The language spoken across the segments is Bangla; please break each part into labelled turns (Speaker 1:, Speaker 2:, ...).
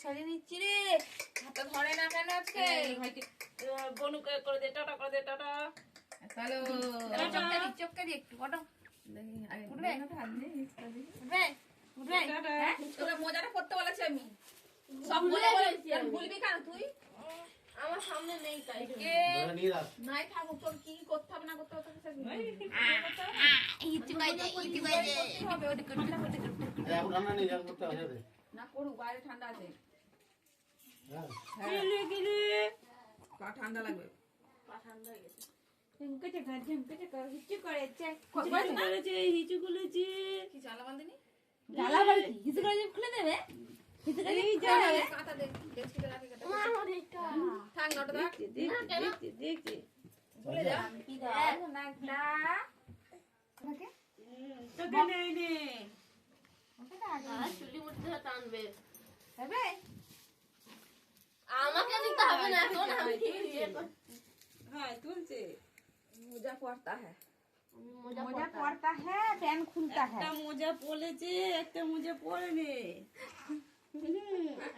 Speaker 1: সাজিয়ে নিচ্ছি রে। হাতে ধরে না কেন আজকে?
Speaker 2: বনুকে করে দে, টাটা করে দে, টাটা।
Speaker 1: হ্যালো চক্কা দি একটু অটো উঠবে উঠবে উঠবে।
Speaker 2: তোরা মজাটা করতে বলেছি আমি। সব বলে ভুলবি কেন তুই?
Speaker 1: আমার সামনে নেই তাই
Speaker 2: নাই থাকুক, তোর কি করতে হবে না করতে হবে না করুক, বাইরে ঠান্ডা আছে। পা ঠান্ডা লাগবে। কি জ্বালা বাঁধেনি?
Speaker 1: খুলে দেবে
Speaker 2: কাঁথা দে, ডেস্কিতে রাখি কাঁথা। থাক নটা থাক। ভুলে যা।
Speaker 1: আমাকে দিতে হবে না এখন।
Speaker 2: হ্যাঁ তুলছে। মোজা পড়তা হ্যাঁ,
Speaker 1: মোজা पड़ता है पैन खुलता है।
Speaker 2: একটা মোজা পড়েছে, একটা মোজা পড়েনি।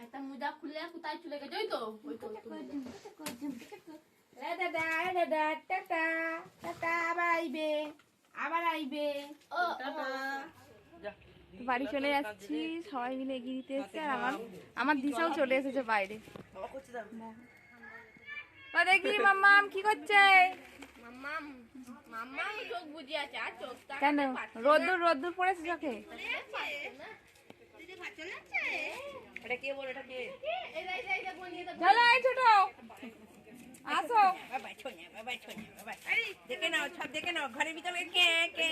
Speaker 1: একটা মোজা খুলে কোথায় চলে গেছে? ওই তো দাদা টাটা টাটা আবার আইবে বাড়ি চলে যাচ্ছি। সবাই মিলে এগিয়ে দিতে এসছে। আর আমার দিশাও চলে এসেছে বাইরে। দেখি মাম্মাম কি করছে? কেন রোদ্দুর পড়েছে চোখে? চলো এই ছোট আসো।
Speaker 2: দেখে নাও, সব দেখে নাও, ঘরের ভিতরে কে কে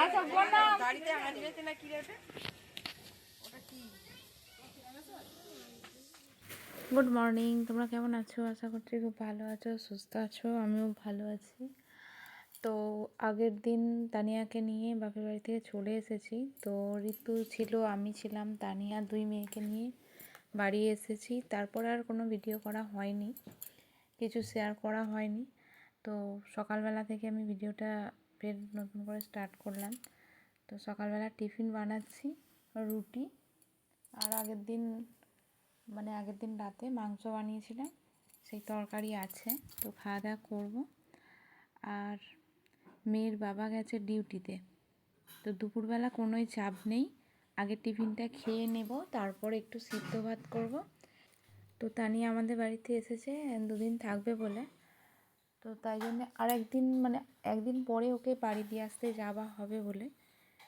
Speaker 1: আসো বললাম।
Speaker 2: গাড়িতে আনবে না কি রে?
Speaker 3: গুড মর্নিং, তোমরা কেমন আছো? আশা করছি খুব ভালো আছো, সুস্থ আছো। আমিও ভালো আছি। তো আগের দিন তানিয়াকে নিয়ে বাপের বাড়ি থেকে চলে এসেছি। তো ঋতু ছিল, আমি ছিলাম, তানিয়া, দুই মেয়েকে নিয়ে বাড়ি এসেছি। তারপর আর কোনো ভিডিও করা হয়নি, কিছু শেয়ার করা হয়নি। তো সকালবেলা থেকে আমি ভিডিওটা ফের নতুন করে স্টার্ট করলাম। তো সকালবেলা টিফিন বানাচ্ছি, রুটি। আর আগের দিন রাতে মাংস বানিয়েছিলাম, সেই তরকারি আছে। তো খাওয়া দাওয়া করবো। আর মেয়ের বাবা গেছে ডিউটিতে, তো দুপুরবেলা কোনোই চাপ নেই। আগে টিফিনটা খেয়ে নেব, তারপর একটু সিদ্ধ ভাত করব। তো তানিয়া আমাদের বাড়িতে এসেছে দুদিন থাকবে বলে। তো তাই জন্য আর একদিন পরে ওকে বাড়ি দিয়ে আসতে যাওয়া হবে বলে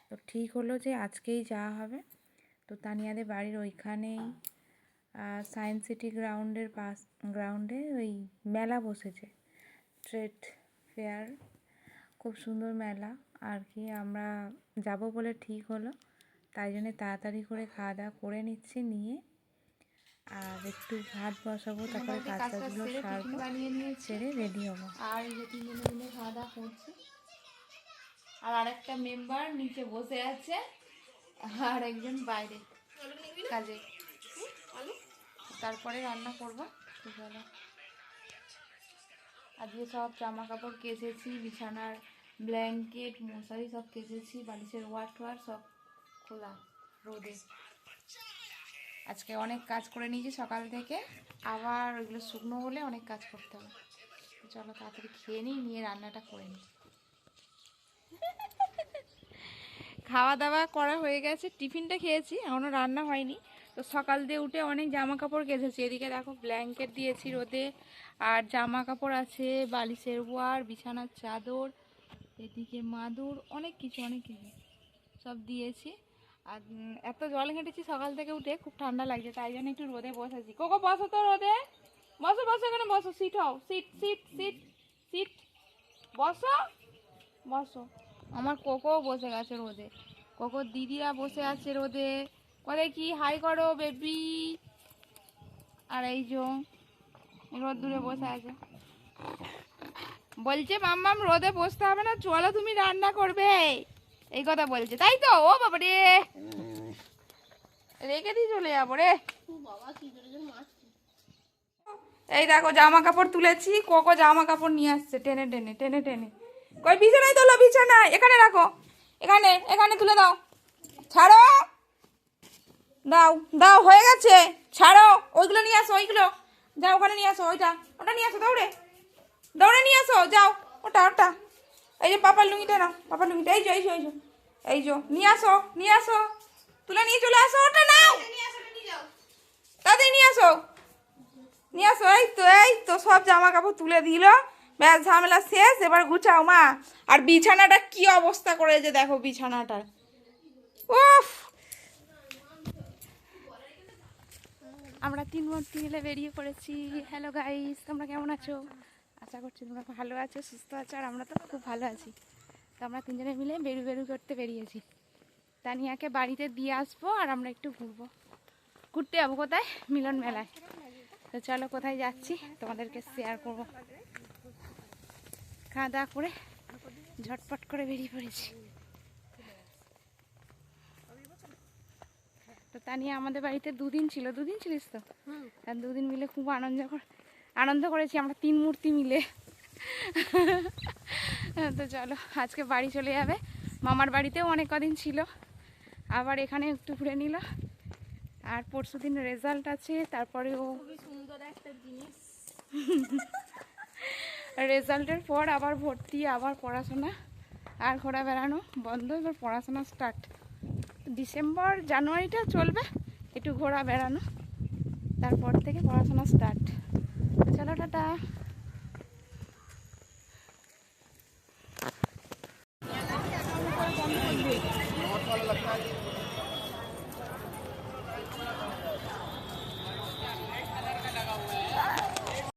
Speaker 3: তো ঠিক হলো যে আজকেই যাওয়া হবে। তো তানিয়াদের বাড়ির ওইখানেই সায়েন্স সিটি গ্রাউন্ডে ওই মেলা বসেছে, ট্রেড ফেয়ার, খুব সুন্দর মেলা আর কি। আমরা যাব বলে ঠিক হলো, তাই জন্য তাড়াতাড়ি করে খাওয়া দাওয়া করে নিচ্ছি, নিয়ে আর একটু ভাত বসাবো, তারপরে কাজগুলো সারবো, সেরে রেডি হবো।
Speaker 1: আর এই যে তিনজনে মিলে খাওয়া দাওয়া করছি। আর আরেকটা মেম্বার নিচে বসে আছে, আর একজন বাইরে কাজে। তারপরে রান্না করবো। আজকে সব জামা কাপড় কেচেছি, বিছানার ব্ল্যাঙ্কেট মশারি সব কেচেছি, বালিশের ওয়ার সব খোলা রোদে। আজকে অনেক কাজ করে নিয়েছি সকাল থেকে, আবার ওইগুলো শুকনো হলে অনেক কাজ করতে হবে। চলো তাড়াতাড়ি খেয়ে নিয়ে রান্নাটা করে নিই। খাওয়া দাওয়া করা হয়ে গেছে, টিফিনটা খেয়েছি, এখনও রান্না হয়নি। তো সকাল দিয়ে উঠে অনেক জামা কাপড় কেচেছি। এদিকে দেখো ব্ল্যাঙ্কেট দিয়েছি রোদে, আর জামা কাপড় আছে, বালিশের ওয়ার, বিছানার চাদর, এদিকে মাদুর, অনেক কিছু সব দিয়েছি। আর এত জল ঘেঁটেছি সকাল থেকে উঠে, খুব ঠান্ডা লাগছে, তাই জন্য একটু রোদে বসেছি। কোকো বসো তো রোদে, বসো এখানে বসো, সিট হও, সিট বসো। আমার কোকো বসে গেছে রোদে, কোকোর দিদিরা বসে আছে রোদে। করে কি হাই করো বেবি। আর এই যে রোদ দূরে বসে আছে, বলছে মাম্মাম রোদে বসতে হবে না, চলো তুমি রান্না করবে, এই কথা বলছে। তাই তো? ও বাবা রে, রেখে দিয়ে চলে যাবো রে। এই দেখো জামা কাপড় তুলেছি, কোকো জামা কাপড় নিয়ে আসছে টেনে টেনে। কই বিছানায় তোলো, বিছানায় এখানে রাখো, এখানে এখানে তুলে দাও, ছাড়ো, দাও দাও, হয়ে গেছে, ছাড়ো, ওইগুলো নিয়ে আসো, ওইগুলো যাও, ওখানে নিয়ে আসো, ওটা নিয়ে আসো, দৌড়ে দৌড়ে নিয়ে আসো, যাও, ওটা এই যে পাপার লুঙ্গিটা না, পাপার লুঙ্গিটা, এই যে নিয়ে আসো, তুলে নিয়ে চলে আসো, ওটা নাও, তাদের নিয়ে আসো, এই তো সব জামা কাপড় তুলে দিল, ব্যাস ঝামেলা শেষ, এবার গুছাও মা। আর বিছানাটা কি অবস্থা করেছে দেখো বিছানাটার, উফ। আমরা 3 মূর্তি মিলে বেরিয়ে পড়েছি। হ্যালো গাইস, তোমরা কেমন আছো? আশা করছি তোমরা ভালো আছো, সুস্থ আছো, আর আমরা তো খুব ভালো আছি। তো আমরা 3 জনে মিলে বেরু করতে বেরিয়েছি। তানিয়াকে বাড়িতে দিয়ে আসবো আর আমরা একটু ঘুরতে যাবো। কোথায়? মিলন মেলায়। তো চলো কোথায় যাচ্ছি তোমাদেরকে শেয়ার করবো। খাওয়া দাওয়া করে ঝটপট করে বেরিয়ে পড়েছি। তো তানিয়া আমাদের বাড়িতে 2 দিন ছিল। 2 দিন ছিলিস তো? আর 2 দিন মিলে খুব আনন্দ করেছি আমরা 3 মূর্তি মিলে। তো চলো আজকে বাড়ি চলে যাবে। মামার বাড়িতেও অনেক কদিন ছিল, আবার এখানে একটু ঘুরে নিল। আর পরশু দিন রেজাল্ট আছে, তারপরেও
Speaker 2: সুন্দর একটা জিনিস।
Speaker 1: রেজাল্টের পর আবার ভর্তি, আবার পড়াশোনা, আর ঘোরা বেড়ানো বন্ধ। এবার পড়াশোনা স্টার্ট। ডিসেম্বর জানুয়ারিটা চলবে একটু ঘোরা বেড়ানো, তারপর থেকে পড়াশোনা স্টার্ট। চলো টাটা।